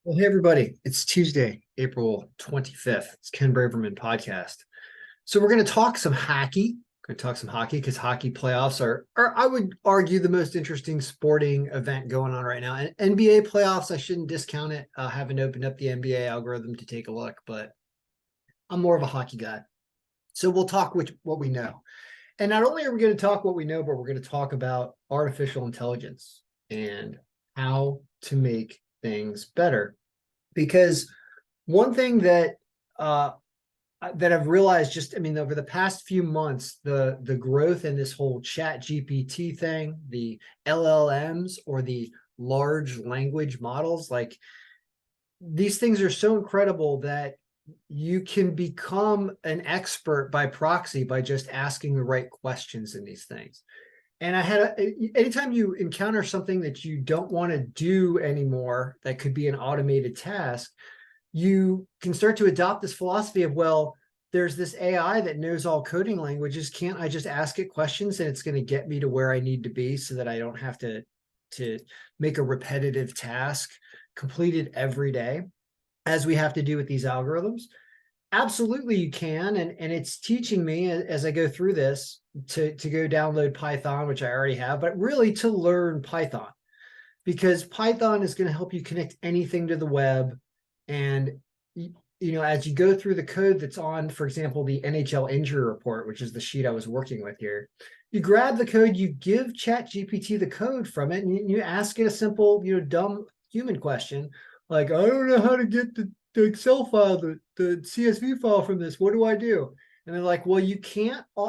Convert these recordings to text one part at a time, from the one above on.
Well, hey everybody, it's Tuesday, April 25th. It's Ken Braverman podcast. So we're going to talk some hockey. We're going to talk some hockey because hockey playoffs are, I would argue, the most interesting sporting event going on right now. And NBA playoffs, I shouldn't discount it. I haven't opened up the NBA algorithm to take a look, but I'm more of a hockey guy. So we'll talk what we know. And not only are we going to talk what we know, but we're going to talk about artificial intelligence and how to make things better. Because one thing uh, that I've realized just, I mean, over the past few months, the growth in this whole Chat GPT thing, the LLMs or the large language models, like these things are so incredible that you can become an expert by proxy by just asking the right questions in these things. And anytime you encounter something that you don't want to do anymore, that could be an automated task, you can start to adopt this philosophy of, well, there's this AI that knows all coding languages. Can't I just ask it questions and it's going to get me to where I need to be so that I don't have to make a repetitive task completed every day, as we have to do with these algorithms? Absolutely, you can. And it's teaching me as I go through this to go download Python, which I already have, but really to learn Python, because Python is going to help you connect anything to the web. And as you go through the code that's on, for example, the NHL injury report, which is the sheet I was working with here, you grab the code, you give Chat GPT the code from it, and you ask it a simple, dumb human question like, I don't know how to get the Excel file, the CSV file from this. What do I do? And they're like, well, you cannot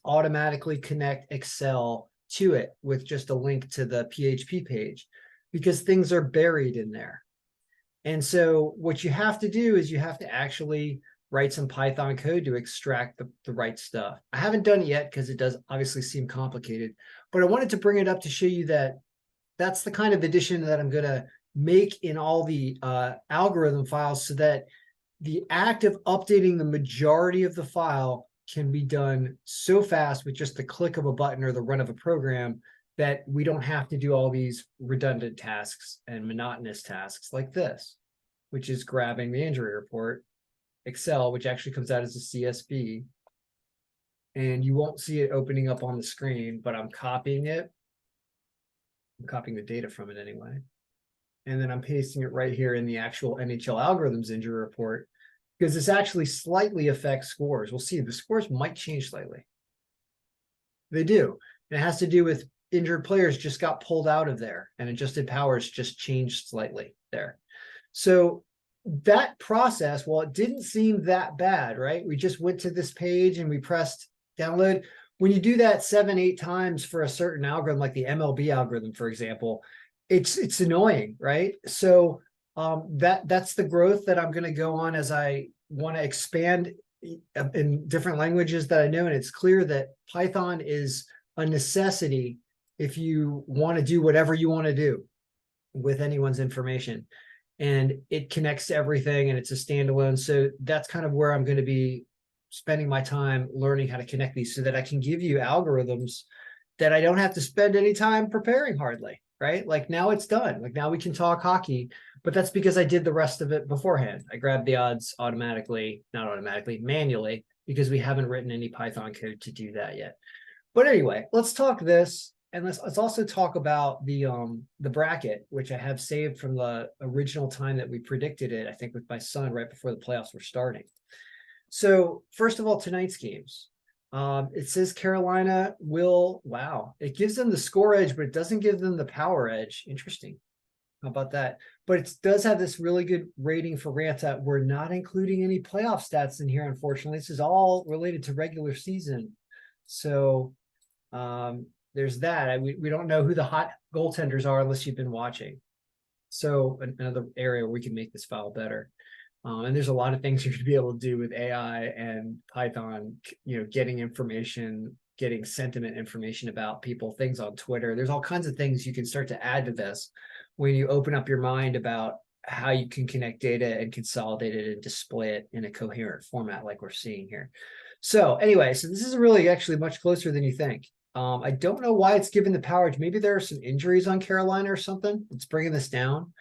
automatically connect Excel to it with just a link to the PHP page, because things are buried in there. And so what you have to do is you have to actually write some Python code to extract the right stuff. I haven't done it yet because it does obviously seem complicated, but I wanted to bring it up to show you that that's the kind of addition that I'm going to make in all the algorithm files, so that the act of updating the majority of the file can be done so fast with just the click of a button or the run of a program, that we don't have to do all these redundant tasks and monotonous tasks like this, which is grabbing the injury report, Excel, which actually comes out as a CSV. And you won't see it opening up on the screen, but I'm copying it. I'm copying the data from it anyway. And then I'm pasting it right here in the actual NHL Algorithms injury report, because this actually slightly affects scores. We'll see the scores might change slightly. They do. And it has to do with injured players just got pulled out of there, and adjusted powers just changed slightly there. So that process, well, it didn't seem that bad, right? We just went to this page and we pressed download. When you do that 7, 8 times for a certain algorithm, like the MLB algorithm, for example, it's annoying, right? So that's the growth that I'm going to go on as I want to expand in different languages that I know. And it's clear that Python is a necessity if you want to do whatever you want to do with anyone's information. And it connects to everything, and it's a standalone. So that's kind of where I'm going to be spending my time learning how to connect these, so that I can give you algorithms that I don't have to spend any time preparing hardly, right? Like now it's done. Like now we can talk hockey, but that's because I did the rest of it beforehand. I grabbed the odds automatically, not automatically, manually, because we haven't written any Python code to do that yet. But anyway, let's talk this. And let's also talk about the bracket, which I have saved from the original time that we predicted it, I think with my son right before the playoffs were starting. So first of all, tonight's games. It says Carolina will, wow, it gives them the score edge, but it doesn't give them the power edge. Interesting. How about that? But it does have this really good rating for Ranta. We're not including any playoff stats in here, unfortunately. This is all related to regular season. So there's that. We don't know who the hot goaltenders are unless you've been watching. So another area where we can make this file better. And there's a lot of things you're going to be able to do with AI and Python, getting information, getting sentiment information about people, things on Twitter. There's all kinds of things you can start to add to this when you open up your mind about how you can connect data and consolidate it and display it in a coherent format like we're seeing here. So anyway, so this is really actually much closer than you think. I don't know why it's given the power. Maybe there are some injuries on Carolina or something. It's bringing this down.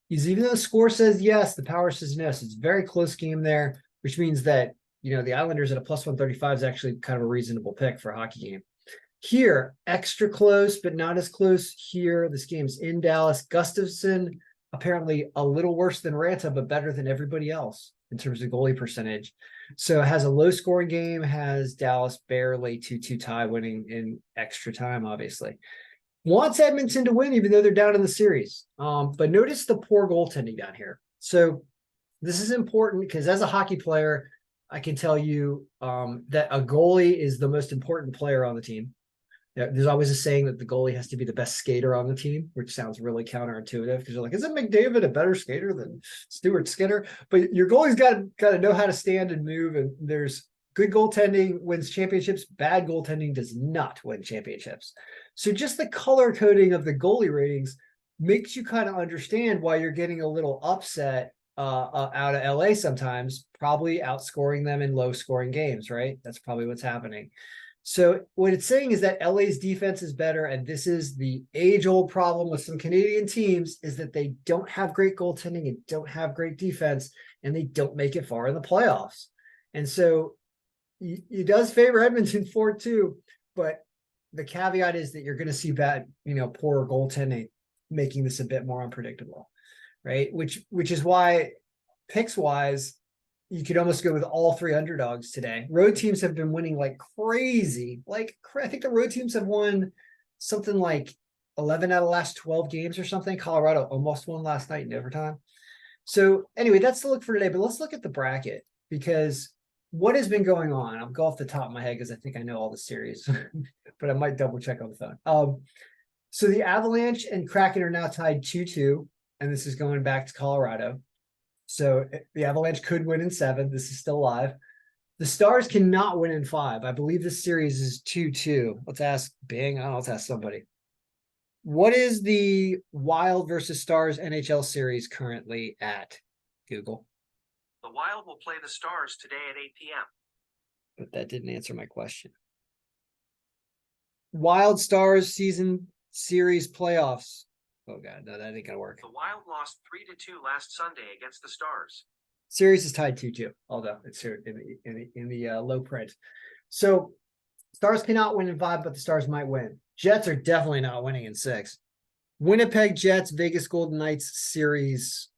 Because even though the score says yes, the power says no. So it's a very close game there, which means that, the Islanders at a plus 135 is actually kind of a reasonable pick for a hockey game. Here, extra close, but not as close here. This game's in Dallas. Gustafsson, apparently a little worse than Ranta, but better than everybody else in terms of goalie percentage. So it has a low scoring game, has Dallas barely 2-2 tie, winning in extra time, obviously. Wants Edmonton to win, even though they're down in the series. But notice the poor goaltending down here. So this is important because as a hockey player, I can tell you that a goalie is the most important player on the team. There's always a saying that the goalie has to be the best skater on the team, which sounds really counterintuitive because you're like, isn't McDavid a better skater than Stuart Skinner? But your goalie's got to know how to stand and move. And there's good goaltending wins championships. Bad goaltending does not win championships. So just the color coding of the goalie ratings makes you kind of understand why you're getting a little upset out of LA sometimes, probably outscoring them in low scoring games, right? That's probably what's happening. So what it's saying is that LA's defense is better, and this is the age-old problem with some Canadian teams, is that they don't have great goaltending and don't have great defense, and they don't make it far in the playoffs. And so it does favor Edmonton 4-2, but the caveat is that you're going to see bad, poor goaltending, making this a bit more unpredictable, right? Which is why picks-wise, you could almost go with all three underdogs today. Road teams have been winning like crazy. I think the road teams have won something like 11 out of the last 12 games or something. Colorado almost won last night in overtime. So anyway, that's the look for today. But let's look at the bracket, because what has been going on? I'll go off the top of my head because I think I know all the series, but I might double check on the phone. So the Avalanche and Kraken are now tied 2-2, and this is going back to Colorado. So the Avalanche could win in 7. This is still live. The Stars cannot win in 5. I believe this series is 2-2. Let's ask Bing. Let's ask somebody. What is the Wild versus Stars NHL series currently at? Google. The Wild will play the Stars today at 8 p.m. But that didn't answer my question. Wild Stars season series playoffs. Oh God, no, that ain't gonna work. The Wild lost 3-2 last Sunday against the Stars. Series is tied 2-2, although it's here in the low print. So Stars cannot win in 5, but the Stars might win. Jets are definitely not winning in 6. Winnipeg Jets, Vegas Golden Knights series.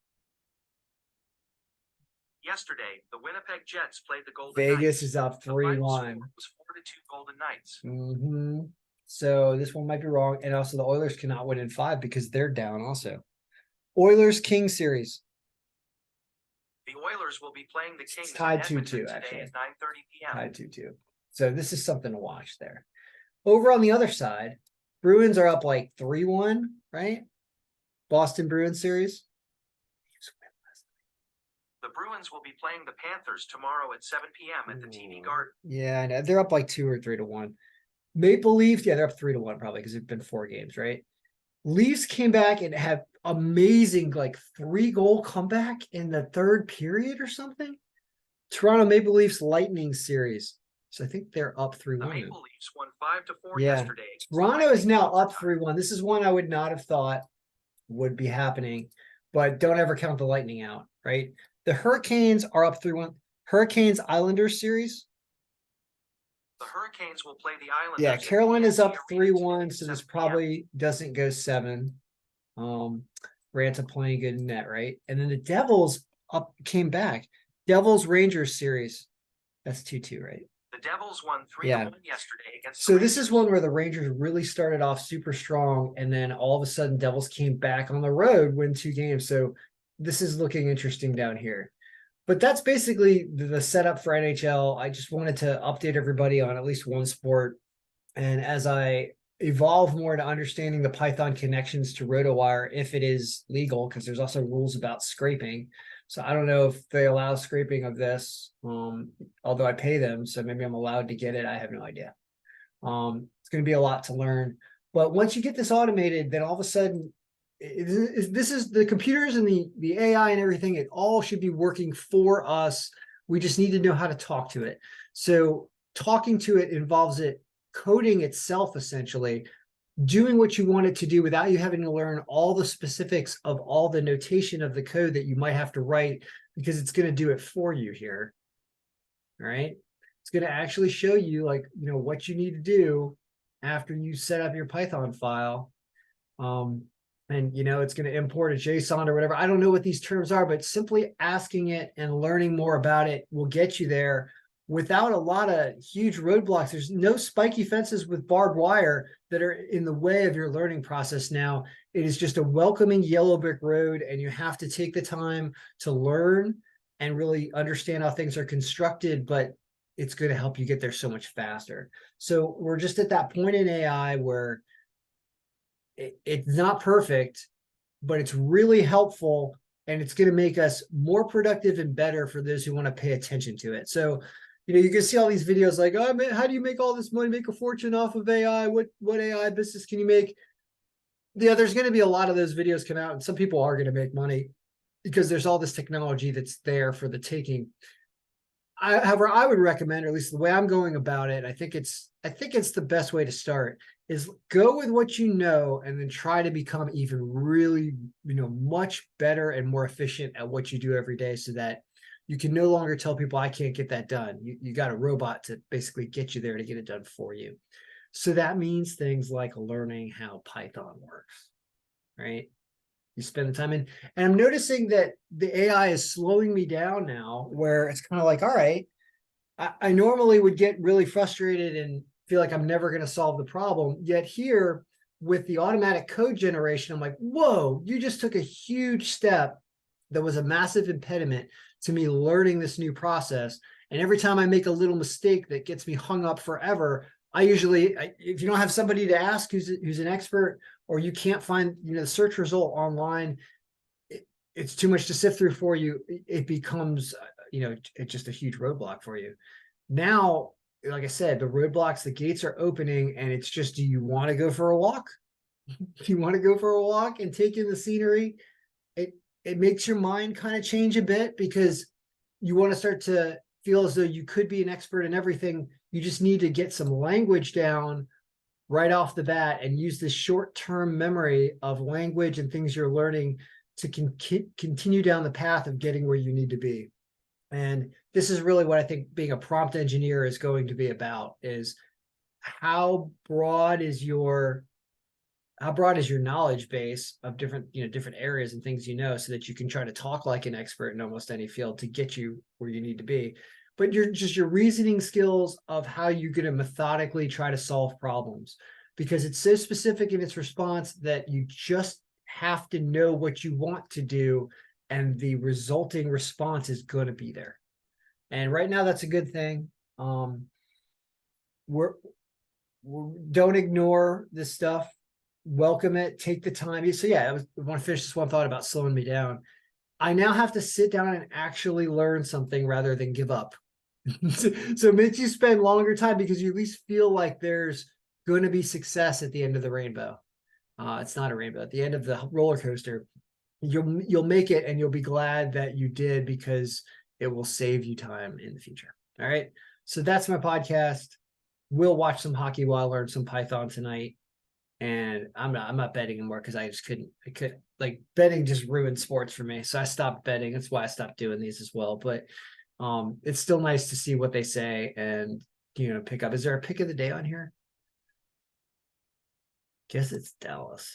Yesterday, the Winnipeg Jets played the Golden Knights. Vegas is up 3-1. It was 4-2 Golden Knights. So this one might be wrong. And also the Oilers cannot win in 5 because they're down also. Oilers Kings series. The Oilers will be playing the Kings tied 2-2 actually at 9:30 p.m. Tied 2-2. So this is something to watch there. Over on the other side, Bruins are up like 3-1, right? Boston Bruins series. The Bruins will be playing the Panthers tomorrow at 7 p.m. at the TD Garden. Yeah, I know. They're up like 2 or 3-1. Maple Leafs, yeah, they're up 3-1 probably because it's been 4 games, right? Leafs came back and had amazing 3-goal comeback in the 3rd period or something. Toronto Maple Leafs Lightning series. So I think they're up 3-1. The Maple Leafs won 5-4 yesterday. Toronto is now up 3-1. This is one I would not have thought would be happening, but don't ever count the Lightning out, right? The Hurricanes are up 3-1. Hurricanes Islanders series. The Hurricanes will play the Islanders. Yeah, Carolina's up 3-1, so this probably doesn't go 7. Ranta playing good in net, right? And then the Devils came back. Devils Rangers series. That's 2-2, right? The Devils won 3-1 yesterday against So this is one where the Rangers really started off super strong, and then all of a sudden Devils came back on the road, win 2 games. So this is looking interesting down here. But that's basically the setup for NHL. I just wanted to update everybody on at least one sport. And as I evolve more to understanding the Python connections to RotoWire, if it is legal, because there's also rules about scraping. So I don't know if they allow scraping of this, although I pay them. So maybe I'm allowed to get it. I have no idea. It's going to be a lot to learn. But once you get this automated, then all of a sudden, this is the computers and the AI and everything. It all should be working for us. We just need to know how to talk to it. So talking to it involves it coding itself, essentially doing what you want it to do without you having to learn all the specifics of all the notation of the code that you might have to write, because it's going to do it for you here. All right. It's going to actually show you, like, what you need to do after you set up your Python file. And it's going to import a JSON or whatever. I don't know what these terms are, but simply asking it and learning more about it will get you there without a lot of huge roadblocks. There's no spiky fences with barbed wire that are in the way of your learning process now. It is just a welcoming yellow brick road, and you have to take the time to learn and really understand how things are constructed, but it's going to help you get there so much faster. So we're just at that point in AI where it's not perfect, but it's really helpful, and it's going to make us more productive and better for those who want to pay attention to it. So, you can see all these videos like, oh man, how do you make all this money, make a fortune off of AI? What AI business can you make? Yeah, there's going to be a lot of those videos come out, and some people are going to make money because there's all this technology that's there for the taking. However, I would recommend, or at least the way I'm going about it, I think it's the best way to start, is go with what you know, and then try to become even really, much better and more efficient at what you do every day, so that you can no longer tell people, I can't get that done. You got a robot to basically get you there to get it done for you. So that means things like learning how Python works, right? You spend the time in, and I'm noticing that the AI is slowing me down now, where it's kind of like, all right, I normally would get really frustrated and feel like I'm never going to solve the problem. Yet here with the automatic code generation, I'm like, whoa, you just took a huge step that was a massive impediment to me learning this new process. And every time I make a little mistake that gets me hung up forever, if you don't have somebody to ask who's an expert, or you can't find the search result online, it's too much to sift through for you. It becomes it's just a huge roadblock for you. Now, like I said, the roadblocks, the gates are opening, and it's just, do you want to go for a walk? Do you want to go for a walk and take in the scenery? It makes your mind kind of change a bit, because you want to start to feel as though you could be an expert in everything. You just need to get some language down right off the bat and use this short-term memory of language and things you're learning to continue down the path of getting where you need to be. And this is really what I think being a prompt engineer is going to be about, is how broad is your knowledge base of different areas and things, so that you can try to talk like an expert in almost any field to get you where you need to be. But your reasoning skills of how you're going to methodically try to solve problems, because it's so specific in its response that you just have to know what you want to do, and the resulting response is going to be there. And right now, that's a good thing. Don't ignore this stuff. Welcome it. Take the time. So yeah, I want to finish this one thought about slowing me down. I now have to sit down and actually learn something rather than give up. So it makes you spend longer time, because you at least feel like there's going to be success at the end of the rainbow. It's not a rainbow. At the end of the roller coaster, you'll make it, and you'll be glad that you did, because it will save you time in the future. All right. So that's my podcast. We'll watch some hockey while I learn some Python tonight. And I'm not betting anymore, because I could like, betting just ruined sports for me. So I stopped betting. That's why I stopped doing these as well. But it's still nice to see what they say and pick up. Is there a pick of the day on here? Guess it's Dallas.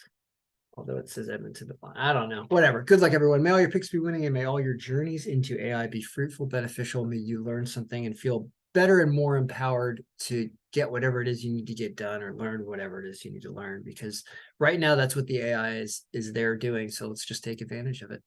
Although it says Edmonton. I don't know. Whatever. Good luck, everyone. May all your picks be winning, and may all your journeys into AI be fruitful, beneficial. May you learn something and feel better and more empowered to get whatever it is you need to get done, or learn whatever it is you need to learn, because right now that's what the AI is there doing. So let's just take advantage of it.